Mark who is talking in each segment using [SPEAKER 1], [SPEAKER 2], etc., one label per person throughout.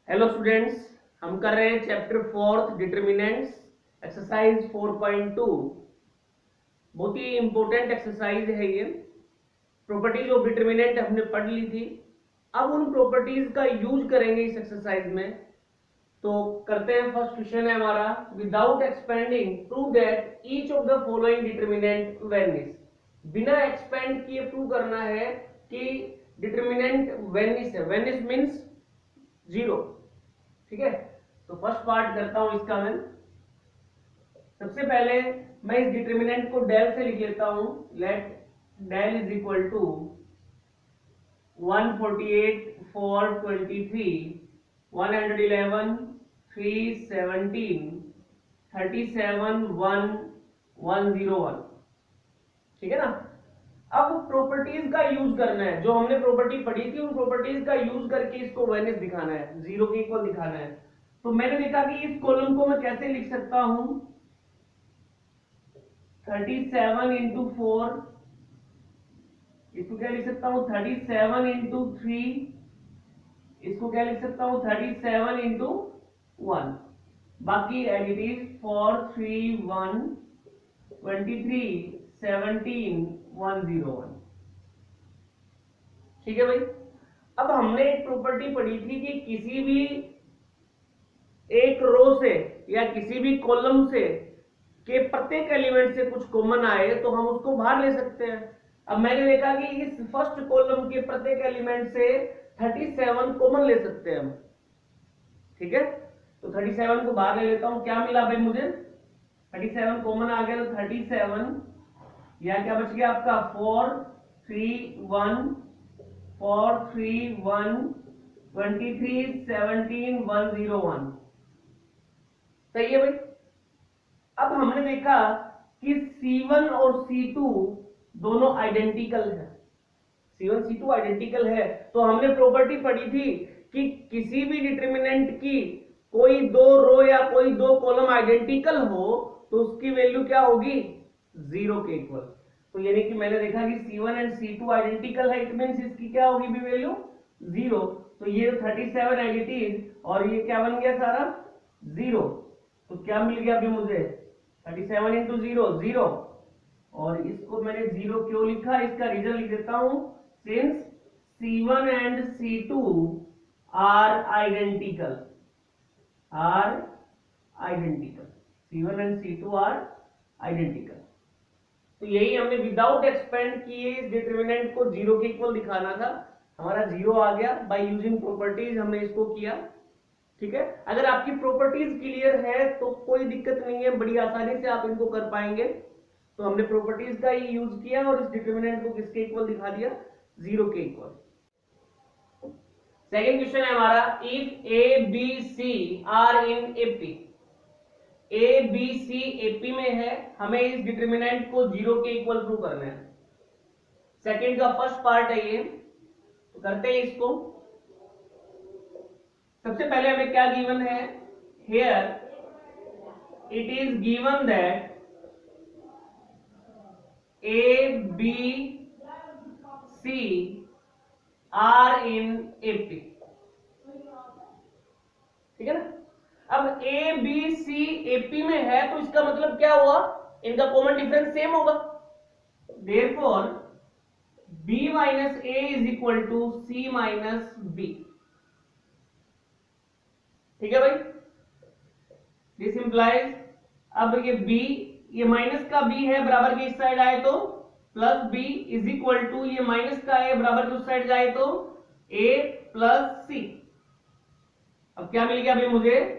[SPEAKER 1] Hello students, हम कर रहे हैं चैप्टर 4 डिटरमिनेंट्स एक्सरसाइज 4.2। बहुत ही इंपॉर्टेंट एक्सरसाइज है ये। प्रॉपर्टीज ऑफ डिटरमिनेंट हमने पढ़ ली थी। अब उन प्रॉपर्टीज का यूज करेंगे इस एक्सरसाइज में। तो करते हैं। फर्स्ट क्वेश्चन है हमारा, without expanding prove that each of the following determinant Venice. बिना एक्सपेंड किए प्रूव करना है कि डिटरमिनेंट वेनिस है। Venice means zero. ठीक है, तो फर्स्ट पार्ट करता हूं इसका मैं। सबसे पहले मैं इस डिटरमिनेंट को डेल से लिख लेता हूं। Let del is equal to 148 423 111 317 37 1 101। ठीक है ना। अब प्रॉपर्टीज का यूज करना है। जो हमने प्रॉपर्टी पढ़ी थी उन प्रॉपर्टीज का यूज करके इसको वेनिस दिखाना है, जीरो के इक्वल दिखाना है। तो मैंने देखा कि इस कॉलम को मैं कैसे लिख सकता हूं। 37 इंटू 4, इसको क्या लिख सकता हूं 37 इंटू 3, इसको क्या लिख सकता हूं 37 इंटू 1। बाकी एज इट इज 4 3 1 23 17 101। ठीक है भाई। अब हमने एक प्रॉपर्टी पढ़ी थी कि किसी भी एक रो से या किसी भी कॉलम से के प्रत्येक एलिमेंट से कुछ कॉमन आए तो हम उसको बाहर ले सकते हैं। अब मैंने देखा कि इस फर्स्ट कॉलम के प्रत्येक एलिमेंट से 37 कॉमन ले सकते हैं हम। ठीक है, तो 37 को बाहर ले लेता हूं। क्या मिला भाई मुझे, 37 कॉमन आ गया। तो 37 या क्या बच गया आपका 4 3 1 4 3 1 23 17 101। सही है भाई। अब हमने देखा कि C1 और C2 दोनों आइडेंटिकल है। C1 C2 आइडेंटिकल है। तो हमने प्रॉपर्टी पढ़ी थी कि किसी भी डिटरमिनेंट की कोई दो रो या कोई दो कॉलम आइडेंटिकल हो तो उसकी वैल्यू क्या होगी, जीरो के इक्वल। तो यानी कि मैंने देखा कि C1 एंड C2 आइडेंटिकल है, इट मींस इसकी क्या होगी भी वैल्यू जीरो। तो ये 37 एज इट इज और ये क्या बन गया सारा जीरो। तो क्या मिल गया अभी मुझे 37 इंटू जीरो जीरो। और इसको मैंने जीरो क्यों लिखा, इसका रीजन लिख देता हूं। Since C1 and C2 are identical, are identical, C1 and C2 are identical. तो यही हमने विदाउट एक्सपेंड किए इस डिटरमिनेंट को जीरो के इक्वल दिखाना था। हमारा जीरो आ गया बाय यूजिंग प्रॉपर्टीज, हमने इसको किया। ठीक है, अगर आपकी प्रॉपर्टीज क्लियर है तो कोई दिक्कत नहीं है, बड़ी आसानी से आप इनको कर पाएंगे। तो हमने प्रॉपर्टीज का ही यूज किया और इस डिटरमिनेंट को किसके इक्वल दिखा दिया, जीरो के इक्वल। सेकेंड क्वेश्चन है हमारा, if A B C are in AP. A B C AP में है, हमें इस डिटरमिनेंट को जीरो के इक्वल प्रूव करना है। सेकेंड का फर्स्ट पार्ट है ये, तो करते हैं इसको। सबसे पहले हमें क्या गिवन है, here it is given that A B C are in AP. ठीक है ना। अब ए बी सी एपी में है तो इसका मतलब क्या हुआ, इनका कॉमन डिफरेंस सेम होगा। Therefore B minus A is equal to C minus B. ठीक है भाई, दिस इंप्लाइज, अब ये b, ये माइनस का b है बराबर के इस साइड आए तो plus b is equal to ये माइनस का a बराबर के उस साइड जाए तो a प्लस सी। अब क्या मिल गया अभी मुझे,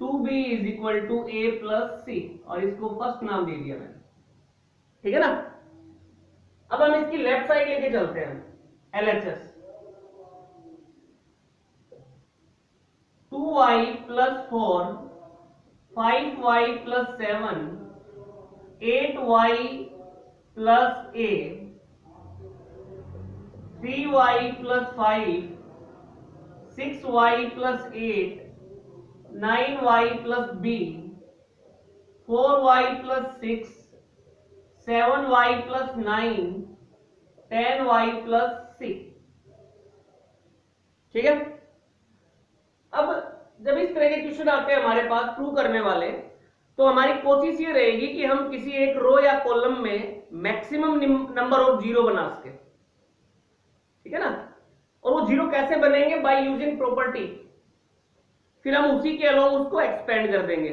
[SPEAKER 1] 2b is equal to a plus C, और इसको फर्स्ट नाम दे दिया मैंने। ठीक है ना। अब हम इसकी लेफ्ट साइड लेके चलते हैं, LHS। 2y plus 4 5y plus 7 8y plus a 3y plus 5 6y plus 8 9y plus b 4y plus 6 7y plus 9 10y plus 6। ठीक है। अब जब इस तरह के क्वेश्चन आते हैं हमारे पास प्रूव करने वाले, तो हमारी कोशिश ये रहेगी कि हम किसी एक रो या कॉलम में मैक्सिमम नंबर ऑफ जीरो बना सके, ठीक है ना। और वो जीरो कैसे बनेंगे? By using property. फिर हम उसी के अलावा उसको एक्सपेंड कर देंगे।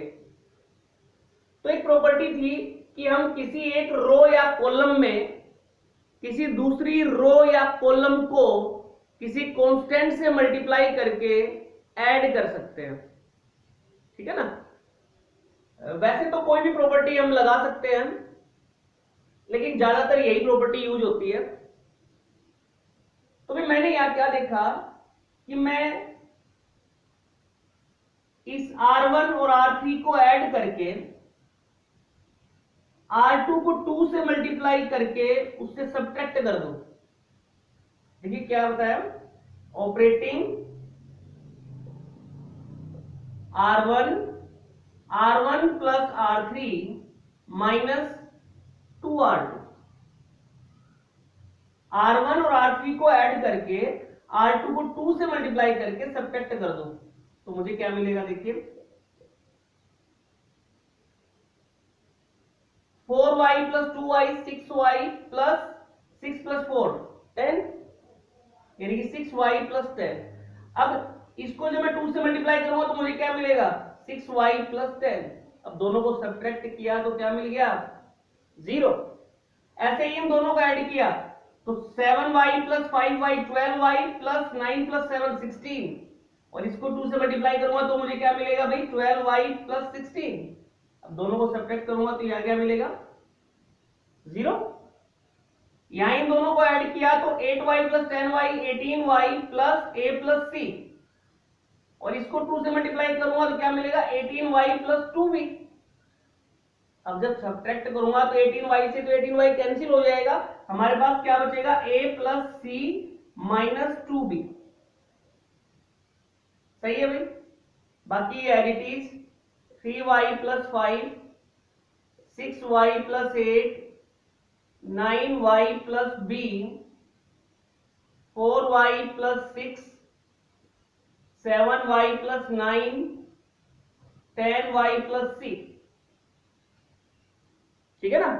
[SPEAKER 1] तो एक प्रॉपर्टी थी कि हम किसी एक रो या कॉलम में किसी दूसरी रो या कॉलम को किसी कांस्टेंट से मल्टीप्लाई करके ऐड कर सकते हैं, ठीक है ना। वैसे तो कोई भी प्रॉपर्टी हम लगा सकते हैं, लेकिन ज्यादातर यही प्रॉपर्टी यूज होती है। तो भाई मैंने यहां क्या देखा कि मैं इस R1 और R3 को ऐड करके R2 को 2 से मल्टीप्लाई करके उससे सब्ट्रैक्ट कर दो। देखिए क्या होता है, operating R1 plus R3 minus 2R2। R1 और R3 को ऐड करके R2 को 2 से मल्टीप्लाई करके सब्ट्रैक्ट कर दो, तो मुझे क्या मिलेगा? देखिए 4y plus 2y 6y plus 6 plus 4 10, यानी कि 6y प्लस 10। अब इसको जब मैं 2 से मल्टीप्लाई करूंगा तो मुझे क्या मिलेगा? 6y plus 10। अब दोनों को सब्ट्रैक्ट किया तो क्या मिल गया? 0। ऐसे ही इन दोनों को ऐड किया तो 7y plus 5y 12y plus 9 plus 7 16, और इसको 2 से मल्टीप्लाई करूंगा तो मुझे क्या मिलेगा भाई? 12y plus 16। अब दोनों को सब्ट्रैक्ट करूंगा तो यहां क्या मिलेगा? 0। यहां इन दोनों को ऐड किया तो 8y plus 10y 18y plus a plus c, और इसको 2 से मल्टीप्लाई करूंगा तो क्या मिलेगा? 18y plus 2b। अब जब सब्ट्रैक्ट करूंगा तो 18y से तो 18y कैंसिल हो जाएगा, हमारे पास क्या बचेगा? a plus c minus 2b। सही है भाई। बाकी as it is 3y plus 5 6y plus 8 9y plus b 4y plus 6 7y plus 9 10y plus c, ठीक है ना।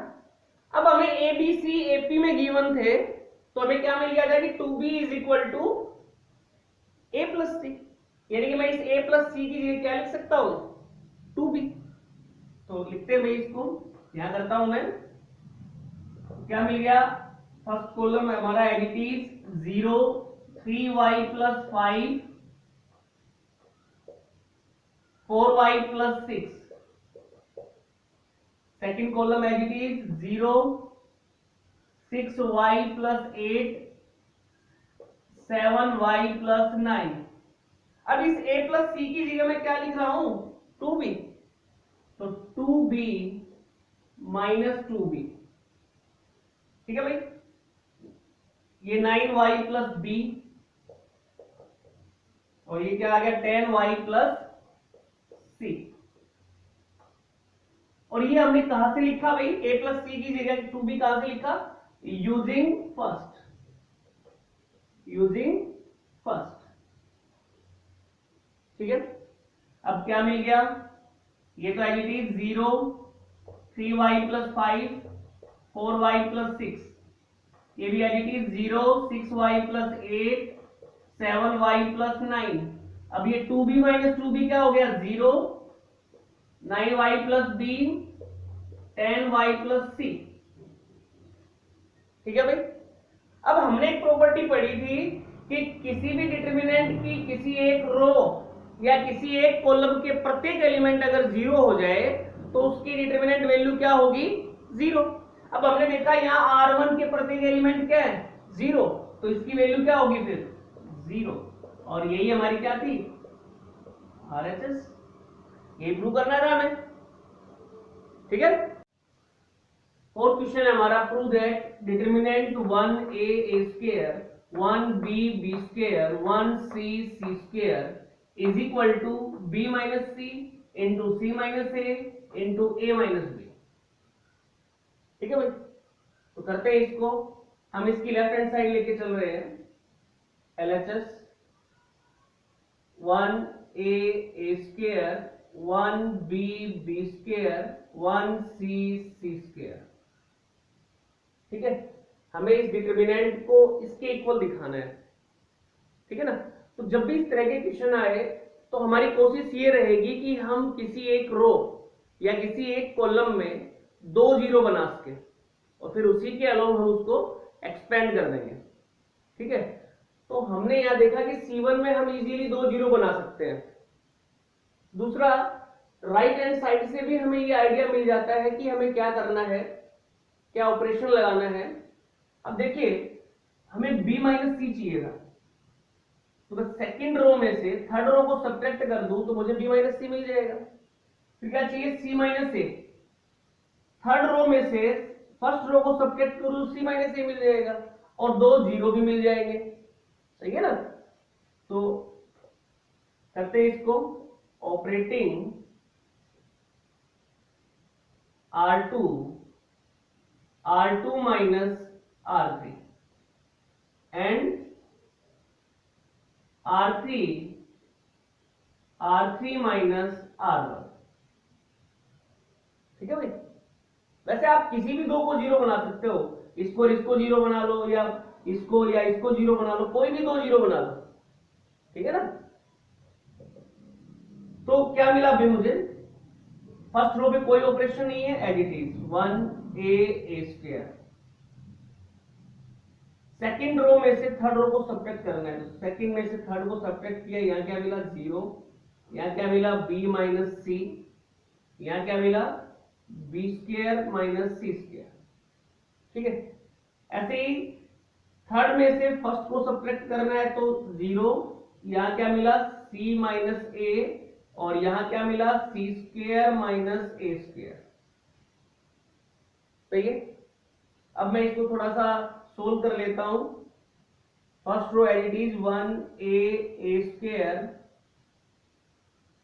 [SPEAKER 1] अब हमें ए बी सी एपी में गिवन थे, तो हमें क्या मिल गया था कि 2b is equal to A plus C, यानी कि मैं इस a प्लस सी की जगह क्या लिख सकता हूं? 2b। तो लिखते हैं भाई, इसको यहां करता हूं मैं। क्या मिल गया? फर्स्ट कॉलम हमारा as it is 0 3y plus 5 4y plus 6। Second column as it is 0 6y plus 8 7y plus 9। अब इस a प्लस सी की जगह मैं क्या लिख रहा हूं? 2b। तो 2b माइनस 2b, ठीक है भाई। ये 9y प्लस b, और ये क्या आ गया? 10y plus c। और ये हमने कहां से लिखा भाई? a प्लस सी की जगह 2b कहां से लिखा? यूजिंग फर्स्ट, ठीक है। अब क्या मिल गया? ये तो as it is 0 3y plus 5 4y plus 6, ये भी as it is 0 6y plus 8 7y plus 9। अब ये 2b माइनस 2b क्या हो गया? 0 9y plus b 10y plus c, ठीक है भाई। अब हमने एक प्रॉपर्टी पढ़ी थी कि किसी भी डिटरमिनेंट की किसी एक रो या किसी एक कॉलम के प्रत्येक एलिमेंट अगर 0 हो जाए तो उसकी डिटरमिनेंट वैल्यू क्या होगी? 0। अब हमने देखा यहाँ R1 के प्रत्येक एलिमेंट क्या है? 0, तो इसकी वैल्यू क्या होगी फिर? 0। और यही हमारी क्या थी? RHS। ये प्रूव करना था हमें, ठीक है। फोर्थ क्वेश्चन है हमारा, prove that determinant 1a a square 1b b square 1c c square is equal to b minus C into C minus A into A minus B, ठीक है भाई। तो करते हैं इसको, हम इसकी लेफ्ट हैंड साइड लेके चल रहे हैं। LHS 1 A square 1b square 1c square. ठीक है, हमें इस डिटर्मिनेंट को इसके इक्वल दिखाना है। ठीक है ना, तो जब भी इस तरह के क्वेश्चन आए तो हमारी कोशिश ये रहेगी कि हम किसी एक रो या किसी एक कॉलम में 2 जीरो बना सके और फिर उसी के अलावा हम उसको एक्सपेंड कर देंगे। ठीक है, तो हमने यहां देखा कि C1 में हम इजीली 2 जीरो बना सकते हैं। दूसरा, राइट हैंड साइड से भी हमें ये आइडिया मिल जाता है कि हमें क्या करना है, क्या ऑपरेशन लगाना है। अब देखिए, हमें b माइनस सी चाहिएगा, तो मैं सेकेंड रो में से थर्ड रो को सब्ट्रैक्ट कर दूं तो मुझे b माइनस सी मिल जाएगा। फिर क्या चाहिए, c माइनस ए। थर्ड रो में से फर्स्ट रो को सब्ट्रैक्ट करूं, c माइनस ए मिल जाएगा और 2 जीरो भी मिल जाएंगे। सही है ना, तो करते हैं इसको। Operating R2 minus R3 and R3 minus R1। ठीक है भाई, वैसे आप किसी भी दो को जीरो बना सकते हो, इसको जीरो बना लो या इसको जीरो बना लो, कोई भी 2 जीरो बना लो। ठीक है ना, तो क्या मिला अभी मुझे, फर्स्ट रो पे कोई ऑपरेशन नहीं है, as it is 1a square. Second row में से थर्ड रो को सब्ट्रैक्ट करना है, तो सेकंड में से थर्ड को सब्ट्रैक्ट किया, यहां क्या मिला 0, यहां क्या मिला b माइनस सी, यहां क्या मिला b square minus C square. ठीक है, ऐसे ही थर्ड में से फर्स्ट को सब्ट्रैक्ट करना है तो 0, यहां क्या मिला c माइनस ए और यहां क्या मिला सी स्क्वायर माइनस ए स्क्वायर। सही है, अब मैं इसको थोड़ा सा सोल्व कर लेता हूं। First row as it is 1a square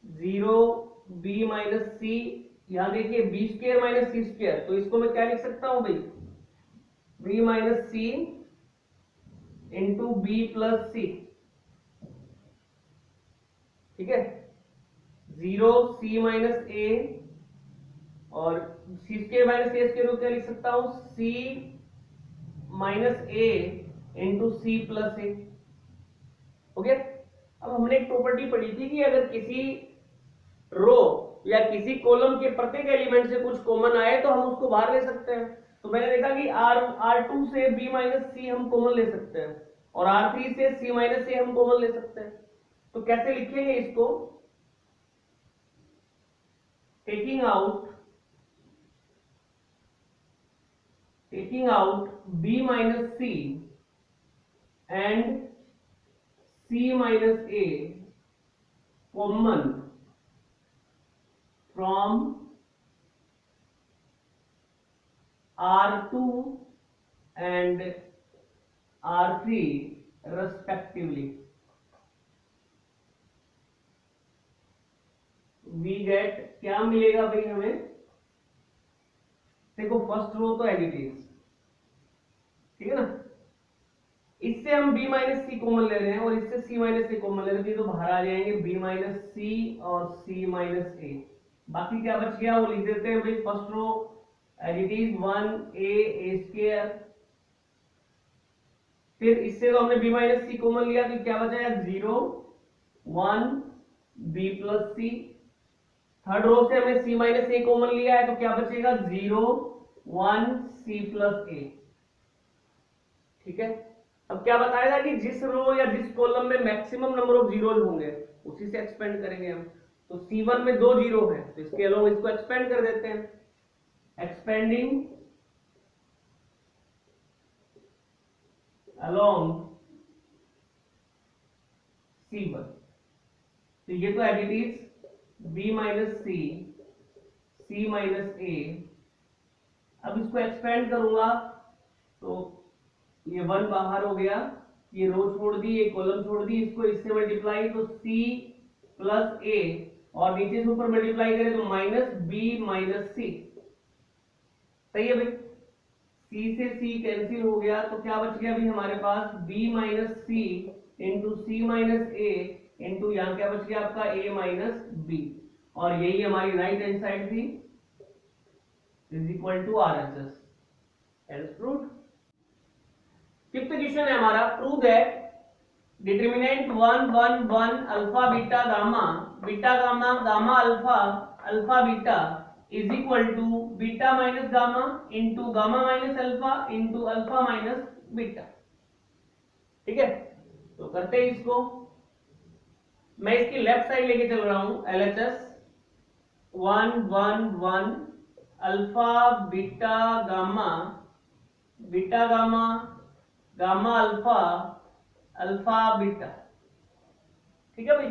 [SPEAKER 1] 0b minus C, यहां देखिए b square minus C square, तो इसको मैं क्या लिख सकता हूं भाई, b minus C into B plus C. ठीक है, 0 c माइनस ए और C square minus A square को क्या लिख सकता हूं, c minus A into C plus A. Okay, अब हमने एक प्रॉपर्टी पढ़ी थी कि अगर किसी रो या किसी कॉलम के प्रत्येक एलिमेंट से कुछ कॉमन आए तो हम उसको बाहर ले सकते हैं। तो मैंने देखा कि R2 से b माइनस सी हम कॉमन ले सकते हैं और R3 से c माइनस ए हम कॉमन ले सकते हैं। तो कैसे लिखेंगे इसको, taking out b minus c and c minus a common from R2 and R3 respectively, we get क्या मिलेगा भाई हमें, देखो फर्स्ट रो तो एज इट इज। ठीक है ना, इससे हम b माइनस सी कॉमन ले रहे हैं और इससे c माइनस ए कॉमन ले रहे हैं, तो बाहर आ जाएंगे b माइनस सी और c माइनस ए। बाकी क्या बच गया वो लिख देते हैं भाई, first row as it is 1a square, फिर इससे तो हमने b माइनस सी कॉमन लिया तो क्या बचा, 0 1 b प्लस सी। थर्ड रो से हमने c माइनस ए कॉमन लिया है तो क्या बचेगा, 0 1 c प्लस ए। ठीक है, अब क्या बताया था कि जिस रो या जिस कॉलम में मैक्सिमम नंबर ऑफ जीरोज होंगे उसी से एक्सपेंड करेंगे हम। तो C1 में 2 जीरो है तो इसके अलावा इसको एक्सपेंड कर देते हैं, एक्सपेंडिंग अलोंग C1। तो ये तो as it is b minus C c minus A. अब इसको एक्सपेंड करूंगा तो ये 1 बाहर हो गया, ये रो छोड़ दी, ये कॉलम छोड़ दी, इसको इससे मल्टीप्लाई तो c प्लस ए और नीचे से ऊपर मल्टीप्लाई करें तो माइनस b माइनस सी। सही है भाई, c से c कैंसिल हो गया तो क्या बच गया अभी हमारे पास, b minus C into C minus A into यहाँ क्या बच गया आपका a माइनस बी, और यही हमारी राइट हैंड साइड थी, is equal to RHS। Hence proved. Fifth question है हमारा, prove that determinant 1 1 1 alpha beta gamma, beta gamma gamma alpha alpha beta is equal to beta minus gamma into gamma minus alpha into alpha minus beta. ठीक है, तो करते हैं इसको। मैं इसकी लेफ्ट साइड लेके चल रहा हूं, LHS 1 1 1 alpha beta gamma, beta gamma gamma alpha alpha beta. ठीक है भाई,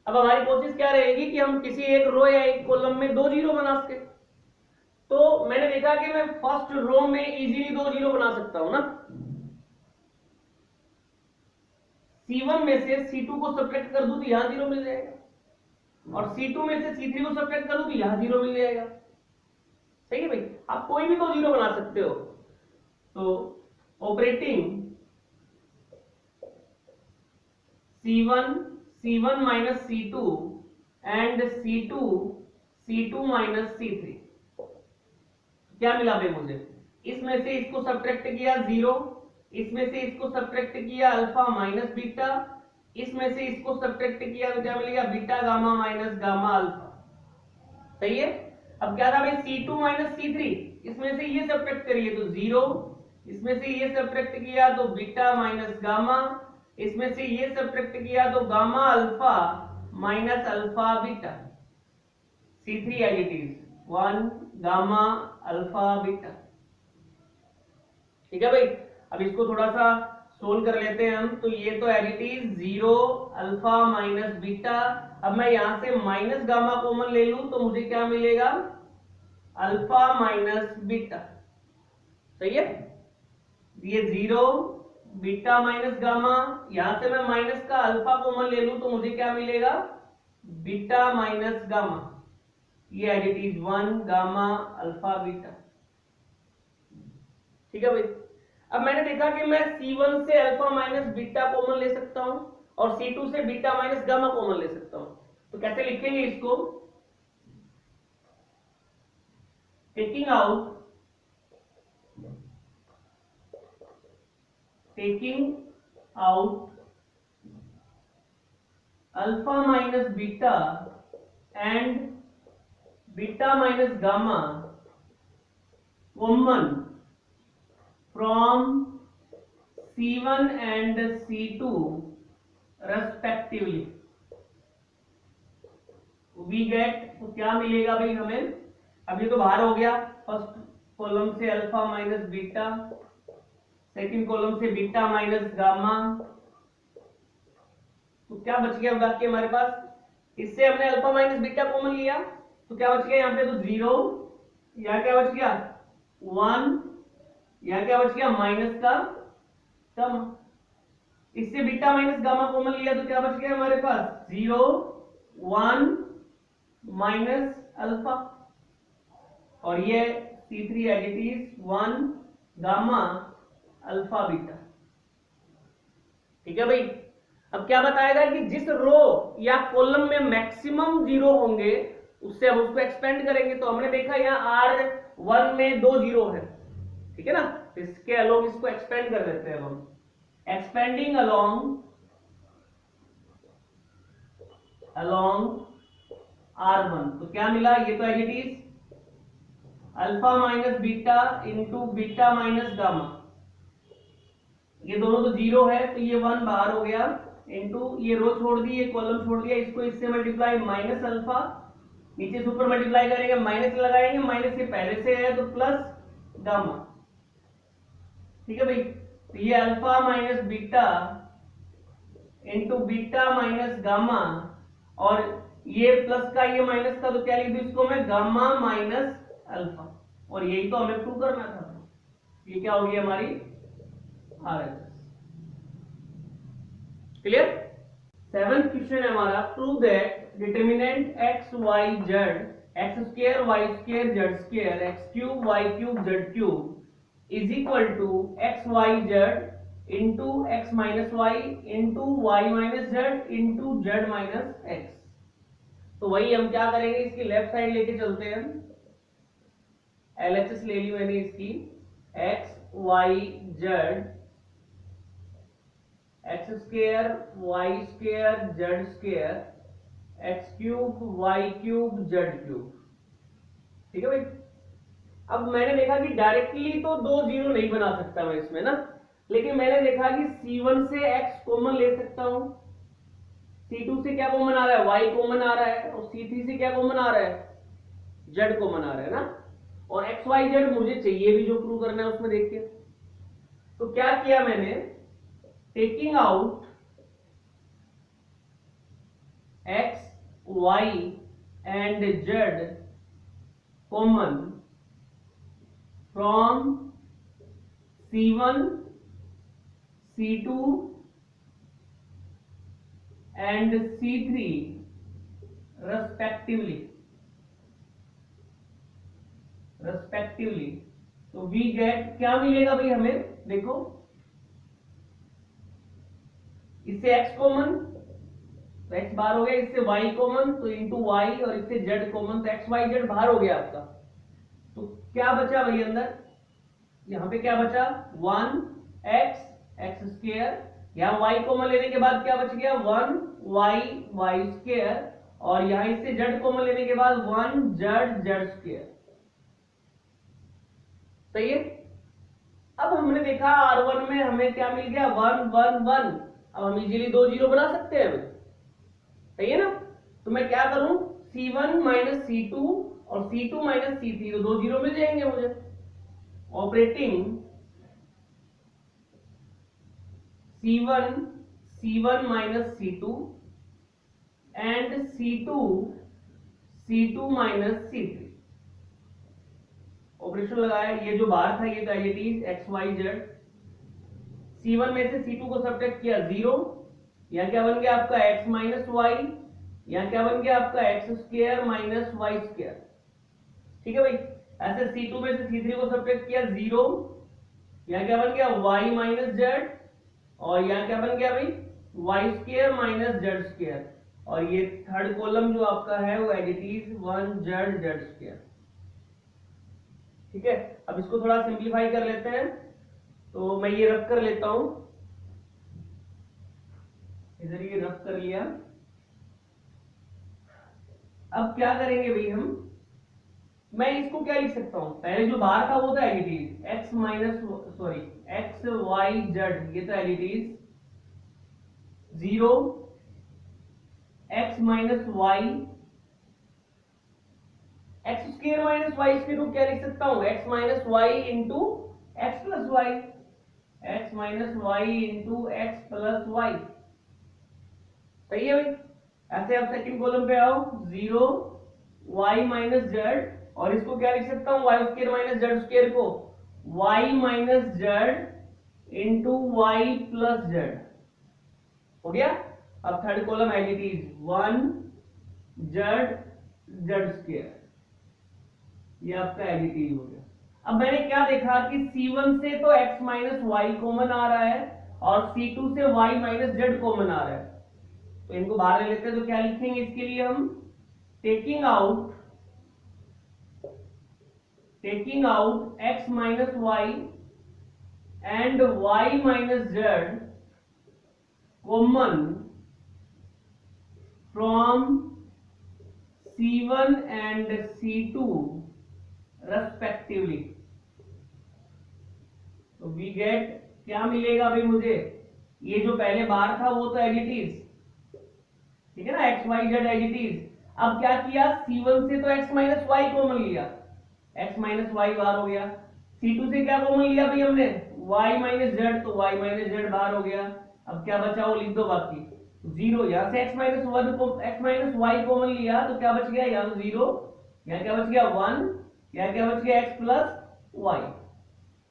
[SPEAKER 1] अब हमारी कोशिश क्या रहेगी कि हम किसी एक रो या एक कॉलम में दो जीरो बना सके। तो मैंने देखा कि मैं फर्स्ट रो में इजीली दो जीरो बना सकता हूं ना। C1 में से C2 को सब्ट्रैक्ट कर दूं तो यहां जीरो मिल जाएगा, और C2 में से C3 को सब्ट्रैक्ट कर दूं तो यहां जीरो मिल जाएगा। सही है भाई, आप कोई भी दो जीरो बना सकते हो। तो operating C1 minus C2 and C2 minus C3, क्या मिला भाई मुझे? इसमें से इसको सब्ट्रैक्ट किया जीरो, इसमें से इसको सब्ट्रैक्ट किया अल्फा माइनस बीटा, इसमें से इसको सब्ट्रैक्ट किया तो क्या मिलेगा? Beta gamma minus gamma alpha. सही है। अब क्या था भाई? C2 माइनस C3, इसमें से ये सब्ट्रैक्ट करिए तो जीरो, इसमें से ये सब्ट्रैक्ट किया तो बीटा माइनस गामा, इसमें से ये सब्ट्रैक्ट किया तो gamma alpha minus alpha beta. C3 as it is 1 gamma alpha beta. ठीक है भाई, अब इसको थोड़ा सा सोल्व कर लेते हैं हम। तो ये तो as it is 0 alpha minus beta. अब मैं यहां से माइनस गामा कॉमन ले लूं तो मुझे क्या मिलेगा? Alpha minus beta. सही है, ये 0 बीटा माइनस गामा, यहां से मैं माइनस का अल्फा कॉमन ले लूं तो मुझे क्या मिलेगा? Beta minus gamma. ये as it is 1 gamma alpha beta. ठीक है भाई, अब मैंने देखा कि मैं C1 से अल्फा माइनस बीटा कॉमन ले सकता हूं और C2 से बीटा माइनस गामा कॉमन ले सकता हूं। तो कैसे लिखेंगे इसको? Taking out alpha minus beta and beta minus gamma common from C1 and C2 respectively, we get, तो क्या मिलेगा भाई हमें? अब ये तो बाहर हो गया, फर्स्ट कॉलम से alpha minus beta, second column से बीटा माइनस गामा, तो क्या बच गया बाकी हमारे पास? इससे हमने अल्फा माइनस बीटा कॉमन लिया तो क्या बच गया यहाँ पे? तो 0, यहाँ क्या बच गया? 1, यहाँ क्या बच गया? माइनस का टर्म। इससे बीटा माइनस गामा कॉमन लिया तो क्या बच गया हमारे पास? 0 1 माइनस अल्फा, और ये C3 as it is 1 gamma alpha beta. ठीक है भाई, अब क्या बताएगा कि जिस रो या कॉलम में मैक्सिमम जीरो होंगे उससे हम उसको एक्सपेंड करेंगे। तो हमने देखा यहाँ R1 में 2 जीरो है, ठीक है ना, इसके अलोंग इसको एक्सपेंड कर देते हैं हम। एक्सपेंडिंग अलोंग R1, तो क्या मिला? ये तो as it is alpha minus beta into beta minus gamma, ये दोनों तो जीरो है तो ये 1 बाहर हो गया, इंटू ये रो छोड़ दी, ये कॉलम छोड़ दिया, इसको इससे मल्टीप्लाई माइनस अल्फा, नीचे सुपर मल्टीप्लाई करेंगे, माइनस लगाएंगे, माइनस ये पहले से है तो प्लस गामा। ठीक है भाई, तो ये alpha minus beta into beta minus gamma, और ये प्लस का ये माइनस का तो क्या लिख दूं इसको मैं? गामा माइनस अल्फा, और यही तो हमें प्रूव करना था। ये क्या होगी हमारी RHS। क्लियर? 7th क्वेश्चन है हमारा, prove that determinant x y z x square y square z square x cube y cube z cube is equal to x y z into X minus Y into Y minus Z into Z minus X. तो वही हम क्या करेंगे, इसकी left side लेके चलते हैं। LHS ले ली मैंने इसकी, X Y Z X square Y square Z square X cube Y cube Z cube. ठीक है भाई। अब मैंने देखा कि डायरेक्टली तो दो जीरो नहीं बना सकता मैं इसमें ना, लेकिन मैंने देखा कि C1 से x कॉमन ले सकता हूं, C2 से क्या कॉमन आ रहा है, y कॉमन आ रहा है, और C3 से क्या कॉमन आ रहा है, z कॉमन आ रहा है ना। और x y z मुझे चाहिए भी, जो प्रूव करना है उसमें देखिए। तो क्या किया मैंने, taking out x y and z common from C1 C2 and C3 respectively तो we get क्या मिलेगा भाई हमें, देखो इससे x कॉमन तो x बाहर हो गया, इससे y कॉमन तो इंटू y, और इससे z कॉमन तो x y z बाहर हो गया आपका। तो क्या बचा भाई अंदर, यहां पे क्या बचा 1x x स्क्वायर, यहां y कॉमन लेने के बाद क्या बच गया 1y y स्क्वायर, और यहां इससे z कॉमन लेने के बाद 1z z स्क्वायर। सही है। अब हमने देखा R1 में हमें क्या मिल गया 1 1 1। अब हम इजीली दो जीरो बना सकते हैं। सही है ना। तो मैं क्या करूं, C1 माइनस C2 और C2 माइनस C3, तो दो जीरो मिल जाएंगे मुझे। Operating C1 minus C2 and C2 minus C3। Operation लगाया, ये जो बाहर था ये तो as it is X Y Z. C1 में से C2 को सब्ट्रैक्ट किया 0, यहाँ क्या बन गया आपका x माइनस वाई, यहाँ क्या बन गया आपका X square minus Y square. ठीक है भाई। ऐसे C2 में से C3 को सब्ट्रैक्ट किया 0, यहाँ क्या बन गया y माइनस जेड, और यहाँ क्या बन गया भाई Y square minus Z square, और ये थर्ड कॉलम जो आपका है वो as it is 1z Z square. ठीक है। अब इसको थोड़ा सिंप्लीफाई कर लेते हैं, तो मैं ये रफ कर लेता हूं, इधर ये रफ कर लिया। अब क्या करेंगे भाई हम, मैं इसको क्या लिख सकता हूं, पहले जो बाहर था वो तो as it is X Y Z, ये तो as it is 0 X minus Y X square minus Y square को क्या लिख सकता हूं, X minus Y into X plus Y, X minus Y into X plus Y. सही है भाई। ऐसे आप सेकंड कॉलम पे आओ, 0 y माइनस जेड, और इसको क्या लिख सकता हूं Y square minus Z square को y minus Z into Y plus Z. हो गया। अब third column as it is 1 Z Z square, ये आपका एज इट इज हो गया। अब मैंने क्या देखा कि C1 से तो x माइनस वाई कॉमन आ रहा है, और C2 से y माइनस जेड कॉमन आ रहा है, तो इनको बाहर ले लेते हैं। तो क्या लिखेंगे इसके लिए हम, taking out x minus Y and y minus Z common from C1 and C2 respectively. तो वी गेट क्या मिलेगा भाई मुझे, ये जो पहले बार था वो तो एज इट इज, ठीक है ना, X Y Z as it is. अब क्या किया, C1 से तो x माइनस वाई कॉमन लिया, x माइनस वाई बाहर हो गया। C2 से क्या कॉमन लिया भाई हमने, y माइनस जेड, तो y माइनस जेड बाहर हो गया। अब क्या बचा वो लिख दो, बाकी 0। यहां से x माइनस वाई कॉमन लिया तो क्या बच गया, यहाँ 0, यहाँ क्या बच गया 1, यहाँ क्या बच गया x प्लस वाई।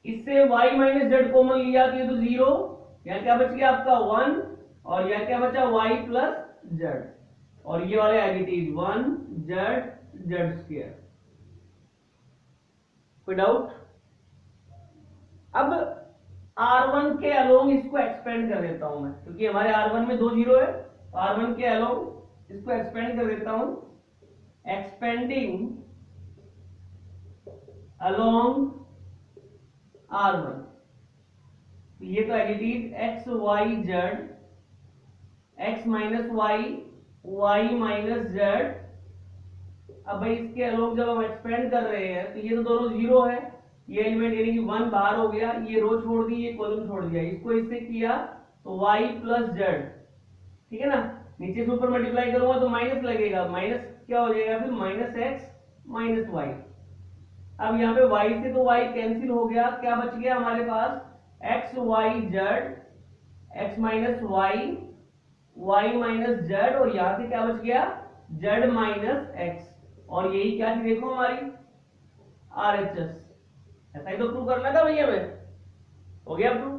[SPEAKER 1] इससे y माइनस जेड कॉमन लिया तो ये तो 0, यहाँ क्या बच गया आपका 1, और यहाँ क्या बचा y प्लस जेड, और ये वाले as it is 1 Z Z square. कोई डाउट। अब R1 के अलोंग इसको एक्सपेंड कर देता हूं मैं, क्योंकि हमारे R1 में 2 जीरो है, R1 के अलोंग इसको एक्सपेंड कर देता हूं, एक्सपेंडिंग अलोंग R1। तो ये तो additive X Y Z, x minus Y, Y minus Z. अब भाई इसके अलोंग जब हम एक्सपेंड कर रहे हैं तो ये तो दोनों जीरो है, ये एलिमेंट यानी कि 1 बाहर हो गया, ये रो छोड़ दी, ये कॉलम छोड़ दिया, इसको इससे किया तो y प्लस जेड, ठीक है ना। नीचे से ऊपर मल्टीप्लाई करूंगा तो माइनस लगेगा, माइनस क्या हो जाएगा फिर माइनस एक्स माइनस वाई। अब यहाँ पे y से तो y कैंसिल हो गया, क्या बच गया हमारे पास x Y Z, x minus Y, Y minus z, और यहां से क्या बच गया जेड माइनस एक्स। और यही क्या थी देखो हमारी RHS। ऐसा ही तो प्रूव करना था भैया, में हो गया प्रूव।